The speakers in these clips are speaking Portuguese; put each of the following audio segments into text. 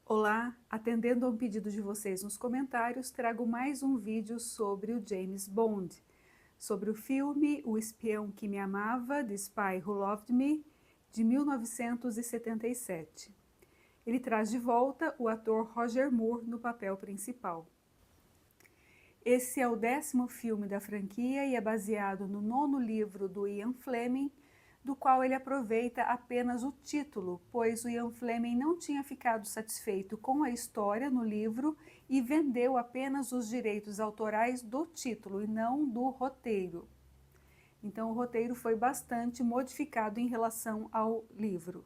Olá, atendendo a um pedido de vocês nos comentários, trago mais um vídeo sobre o James Bond, sobre o filme O Espião que Me Amava, The Spy Who Loved Me, de 1977. Ele traz de volta o ator Roger Moore no papel principal. Esse é o 10º filme da franquia e é baseado no 9º livro do Ian Fleming, do qual ele aproveita apenas o título, pois o Ian Fleming não tinha ficado satisfeito com a história no livro e vendeu apenas os direitos autorais do título e não do roteiro. Então o roteiro foi bastante modificado em relação ao livro.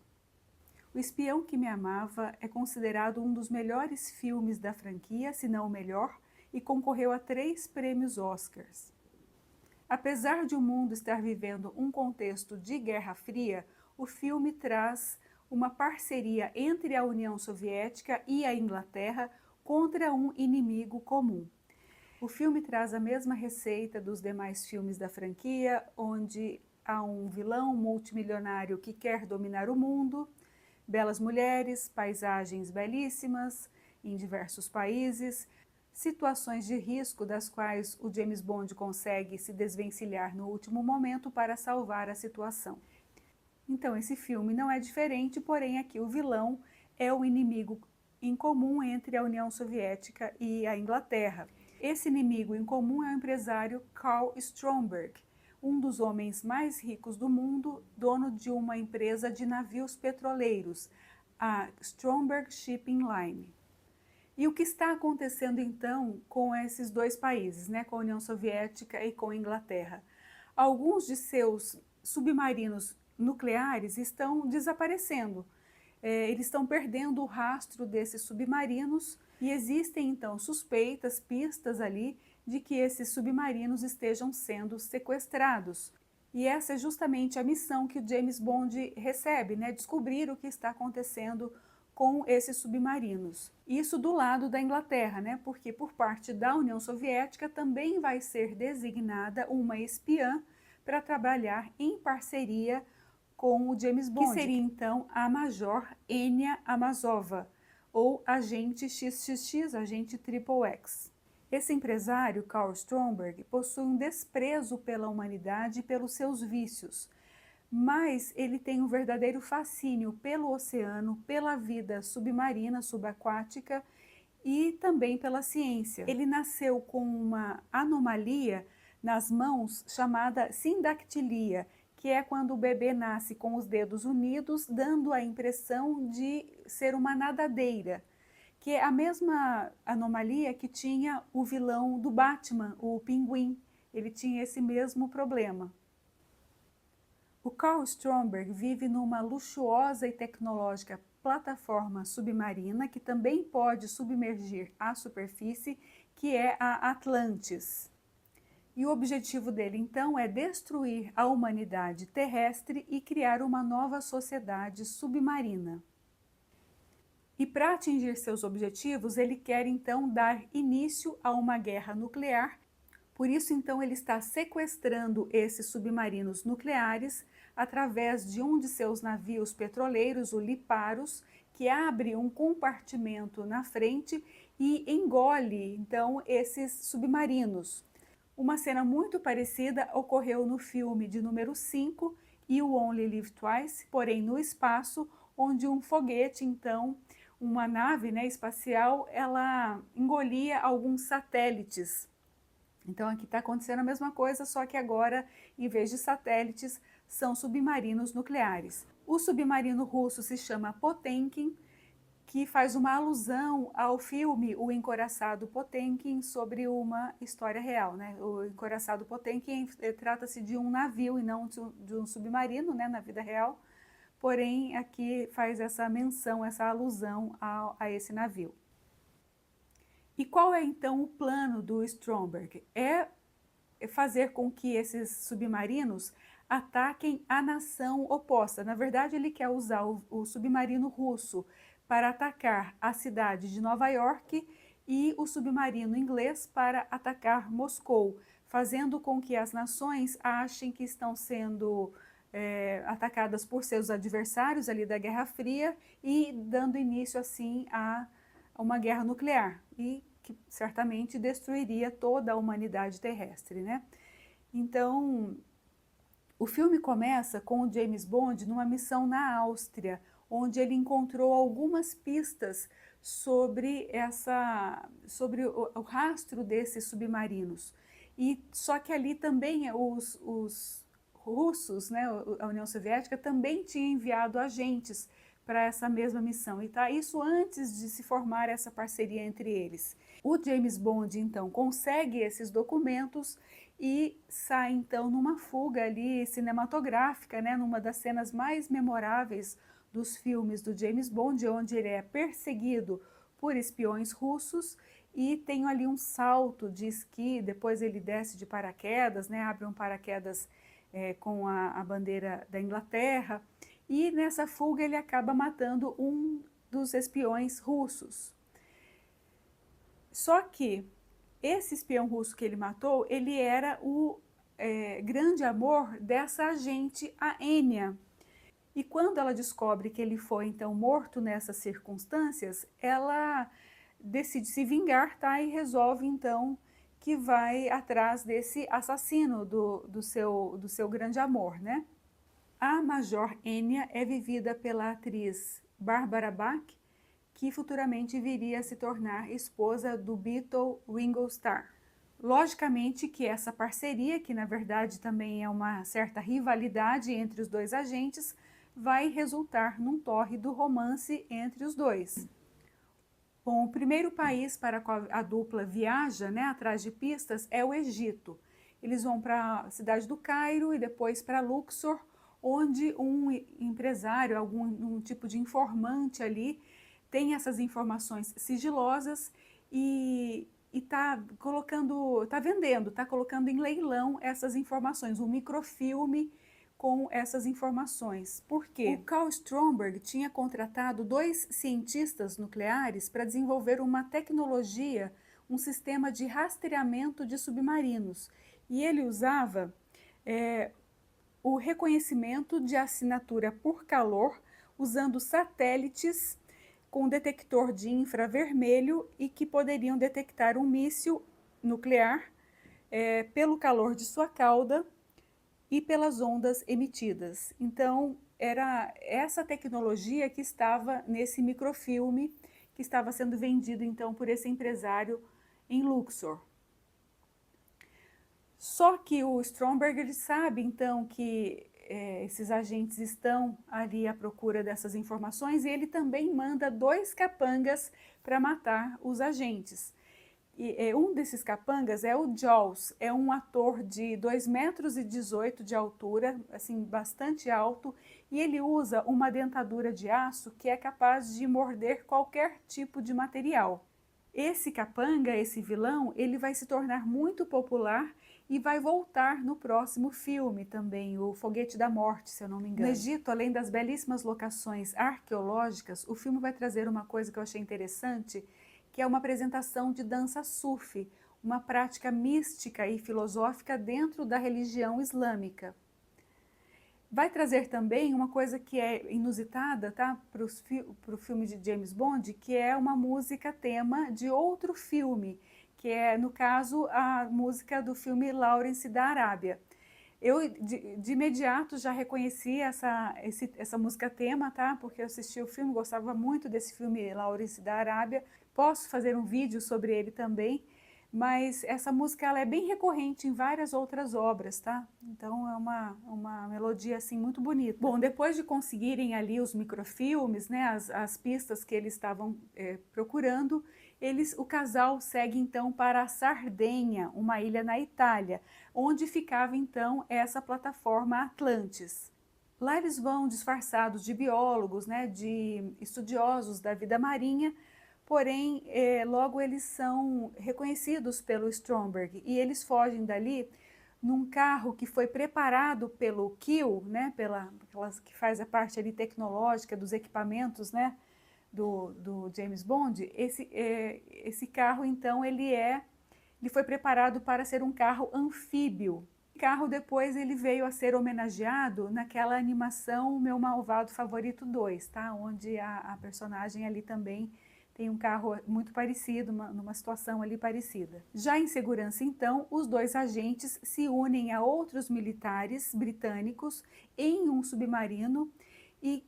O Espião que Me Amava é considerado um dos melhores filmes da franquia, se não o melhor, e concorreu a 3 prêmios Oscars. Apesar de o mundo estar vivendo um contexto de Guerra Fria, o filme traz uma parceria entre a União Soviética e a Inglaterra contra um inimigo comum. O filme traz a mesma receita dos demais filmes da franquia, onde há um vilão multimilionário que quer dominar o mundo, belas mulheres, paisagens belíssimas em diversos países, situações de risco das quais o James Bond consegue se desvencilhar no último momento para salvar a situação. Então esse filme não é diferente, porém aqui o vilão é o inimigo em comum entre a União Soviética e a Inglaterra. Esse inimigo em comum é o empresário Carl Stromberg, um dos homens mais ricos do mundo, dono de uma empresa de navios petroleiros, a Stromberg Shipping Line. E o que está acontecendo então com esses dois países, com a União Soviética e com a Inglaterra? Alguns de seus submarinos nucleares estão desaparecendo. Eles estão perdendo o rastro desses submarinos e existem então suspeitas, pistas ali de que esses submarinos estejam sendo sequestrados. E essa é justamente a missão que o James Bond recebe, descobrir o que está acontecendo com esses submarinos. Isso do lado da Inglaterra, porque por parte da União Soviética também vai ser designada uma espiã para trabalhar em parceria com o James Bond, que seria então a Major Enya Amazova, ou Agente XXX, Agente XXX. Esse empresário, Carl Stromberg, possui um desprezo pela humanidade e pelos seus vícios, mas ele tem um verdadeiro fascínio pelo oceano, pela vida submarina, subaquática e também pela ciência. Ele nasceu com uma anomalia nas mãos chamada sindactilia, que é quando o bebê nasce com os dedos unidos, dando a impressão de ser uma nadadeira, que é a mesma anomalia que tinha o vilão do Batman, o Pinguim. Ele tinha esse mesmo problema. O Carl Stromberg vive numa luxuosa e tecnológica plataforma submarina que também pode submergir à superfície, que é a Atlantis. E o objetivo dele, então, é destruir a humanidade terrestre e criar uma nova sociedade submarina. E para atingir seus objetivos, ele quer, então, dar início a uma guerra nuclear. Por isso, então, ele está sequestrando esses submarinos nucleares através de um de seus navios petroleiros, o Liparos, que abre um compartimento na frente e engole, então, esses submarinos. Uma cena muito parecida ocorreu no filme de número 5, You Only Live Twice, porém no espaço, onde um foguete, então, uma nave espacial, ela engolia alguns satélites. Então aqui está acontecendo a mesma coisa, só que agora, em vez de satélites, são submarinos nucleares. O submarino russo se chama Potemkin, que faz uma alusão ao filme O Encoraçado Potemkin, sobre uma história real. O Encoraçado Potemkin trata-se de um navio e não de um submarino, na vida real, porém aqui faz essa menção, essa alusão a esse navio. E qual é então o plano do Stromberg? É fazer com que esses submarinos ataquem a nação oposta. Na verdade, ele quer usar o submarino russo para atacar a cidade de Nova York e o submarino inglês para atacar Moscou, fazendo com que as nações achem que estão sendo atacadas por seus adversários ali da Guerra Fria e dando início assim a uma guerra nuclear e que certamente destruiria toda a humanidade terrestre, né? Então, o filme começa com o James Bond numa missão na Áustria, onde ele encontrou algumas pistas sobre o rastro desses submarinos. E só que ali também os russos, né, a União Soviética também tinha enviado agentes para essa mesma missão. E tá isso antes de se formar essa parceria entre eles. O James Bond então consegue esses documentos e sai então numa fuga ali cinematográfica, né, numa das cenas mais memoráveis dos filmes do James Bond, onde ele é perseguido por espiões russos e tem ali um salto de esqui, depois ele desce de paraquedas, né, abre um paraquedas com a bandeira da Inglaterra, e nessa fuga ele acaba matando um dos espiões russos. Só que esse espião russo que ele matou, ele era o grande amor dessa agente, a Enya. E quando ela descobre que ele foi então morto nessas circunstâncias, ela decide se vingar, tá? E resolve então que vai atrás desse assassino do seu grande amor, né? A Major Enya é vivida pela atriz Barbara Bach, que futuramente viria a se tornar esposa do Beatle Ringo Starr. Logicamente que essa parceria, que na verdade também é uma certa rivalidade entre os dois agentes, vai resultar num tórrido romance entre os dois. Bom, o primeiro país para o qual a dupla viaja, né, atrás de pistas, é o Egito. Eles vão para a cidade do Cairo e depois para Luxor, onde um empresário, algum tipo de informante ali, tem essas informações sigilosas e está colocando em leilão essas informações, um microfilme com essas informações. Por quê? O Carl Stromberg tinha contratado 2 cientistas nucleares para desenvolver uma tecnologia, um sistema de rastreamento de submarinos. E ele usava o reconhecimento de assinatura por calor, usando satélites com detector de infravermelho e que poderiam detectar um míssil nuclear pelo calor de sua cauda e pelas ondas emitidas. Então, era essa tecnologia que estava nesse microfilme que estava sendo vendido então por esse empresário em Luxor. Só que o Stromberg ele sabe então que esses agentes estão ali à procura dessas informações e ele também manda 2 capangas para matar os agentes. E um desses capangas é o Jaws, é um ator de 2,18 metros de altura, assim, bastante alto, e ele usa uma dentadura de aço que é capaz de morder qualquer tipo de material. Esse capanga, esse vilão, ele vai se tornar muito popular e vai voltar no próximo filme também, o Foguete da Morte, se eu não me engano. No Egito, além das belíssimas locações arqueológicas, o filme vai trazer uma coisa que eu achei interessante, que é uma apresentação de dança sufi, uma prática mística e filosófica dentro da religião islâmica. Vai trazer também uma coisa que é inusitada, tá, para o filme de James Bond, que é uma música tema de outro filme, que é, no caso, a música do filme Lawrence da Arábia. Eu, de imediato, já reconheci essa música tema, tá? Porque eu assisti o filme, gostava muito desse filme Lawrence da Arábia. Posso fazer um vídeo sobre ele também, mas essa música ela é bem recorrente em várias outras obras, tá? Então é uma melodia assim muito bonita. Bom, depois de conseguirem ali os microfilmes, né, as pistas que eles estavam procurando, o casal segue então para a Sardenha, uma ilha na Itália, onde ficava então essa plataforma Atlantis. Lá eles vão disfarçados de biólogos, né, de estudiosos da vida marinha, porém logo eles são reconhecidos pelo Stromberg e eles fogem dali num carro que foi preparado pelo Kiel, né, que faz a parte ali tecnológica dos equipamentos, né, do James Bond. Esse carro então ele foi preparado para ser um carro anfíbio. carro depois ele veio a ser homenageado naquela animação Meu Malvado Favorito 2, tá? Onde a personagem ali também tem um carro muito parecido, numa situação ali parecida. Já em segurança, então, os dois agentes se unem a outros militares britânicos em um submarino,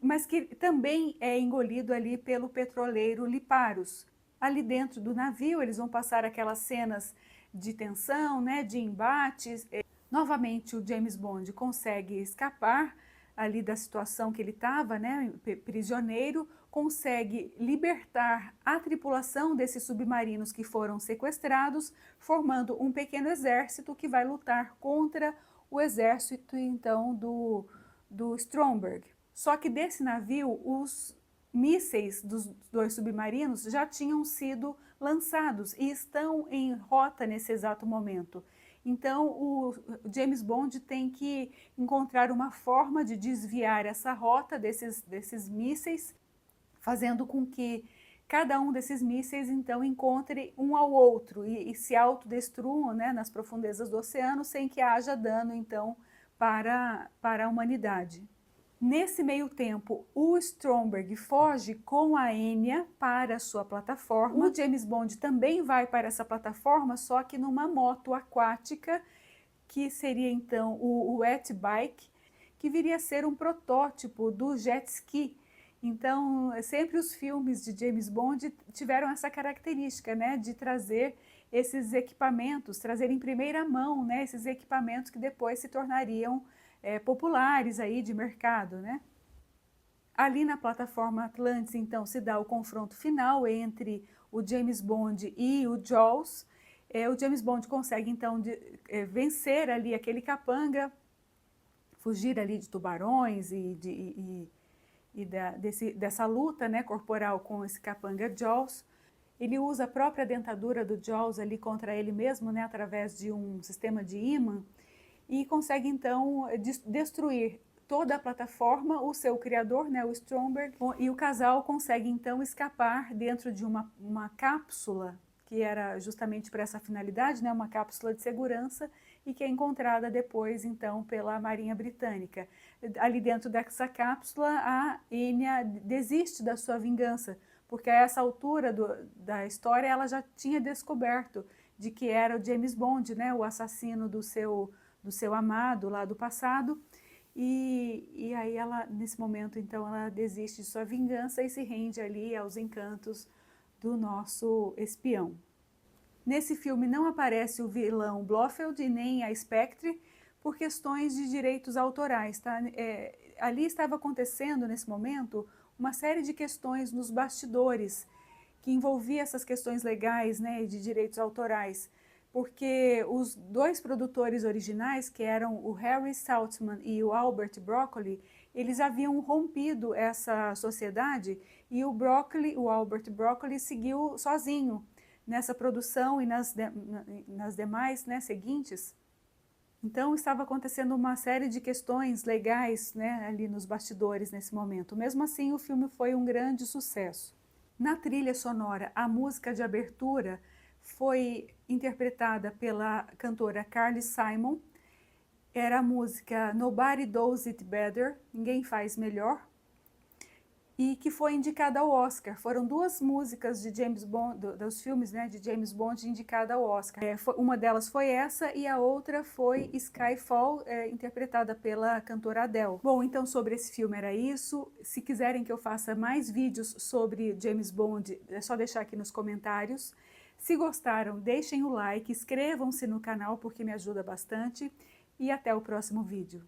mas que também é engolido ali pelo petroleiro Liparos. Ali dentro do navio, eles vão passar aquelas cenas de tensão, né, de embates. Novamente, o James Bond consegue escapar ali da situação que ele estava, né, prisioneiro, consegue libertar a tripulação desses submarinos que foram sequestrados, formando um pequeno exército que vai lutar contra o exército, então, do Stromberg. Só que desse navio, os mísseis dos dois submarinos já tinham sido lançados e estão em rota nesse exato momento. Então, o James Bond tem que encontrar uma forma de desviar essa rota desses mísseis, fazendo com que cada um desses mísseis, então, encontre um ao outro e se autodestruam, né, nas profundezas do oceano, sem que haja dano, então, para a humanidade. Nesse meio tempo, o Stromberg foge com a Enya para a sua plataforma. O James Bond também vai para essa plataforma, só que numa moto aquática, que seria então o wet bike, que viria a ser um protótipo do jet ski. Então, sempre os filmes de James Bond tiveram essa característica, né, de trazer esses equipamentos, trazer em primeira mão, né, esses equipamentos que depois se tornariam populares aí de mercado, né? Ali na plataforma Atlantis, então, se dá o confronto final entre o James Bond e o Jaws. O James Bond consegue, então, vencer ali aquele capanga, fugir ali de tubarões dessa luta, né, corporal com esse capanga Jaws. Ele usa a própria dentadura do Jaws ali contra ele mesmo, né, através de um sistema de ímã, e consegue, então, destruir toda a plataforma, o seu criador, né, o Stromberg, e o casal consegue, então, escapar dentro de uma cápsula, que era justamente para essa finalidade, né, uma cápsula de segurança, e que é encontrada depois, então, pela Marinha Britânica. Ali dentro dessa cápsula, a Enya desiste da sua vingança, porque a essa altura da história ela já tinha descoberto de que era o James Bond, né, o assassino do seu amado lá do passado, e aí ela, nesse momento, então, ela desiste de sua vingança e se rende ali aos encantos do nosso espião. Nesse filme não aparece o vilão Blofeld e nem a Spectre por questões de direitos autorais, tá? Ali estava acontecendo, nesse momento, uma série de questões nos bastidores que envolvia essas questões legais, né, de direitos autorais, porque os dois produtores originais, que eram o Harry Saltzman e o Albert Broccoli, eles haviam rompido essa sociedade e o Albert Broccoli, seguiu sozinho nessa produção e nas demais, né, seguintes. Então estava acontecendo uma série de questões legais, né, ali nos bastidores nesse momento. Mesmo assim, o filme foi um grande sucesso. Na trilha sonora, a música de abertura foi interpretada pela cantora Carly Simon. Era a música Nobody Does It Better, Ninguém Faz Melhor, e que foi indicada ao Oscar. Foram duas músicas de James Bond, dos filmes, né, de James Bond indicada ao Oscar. Uma delas foi essa e a outra foi Skyfall, interpretada pela cantora Adele. Bom, então sobre esse filme era isso. Se quiserem que eu faça mais vídeos sobre James Bond, é só deixar aqui nos comentários. Se gostaram, deixem o like, inscrevam-se no canal porque me ajuda bastante e até o próximo vídeo.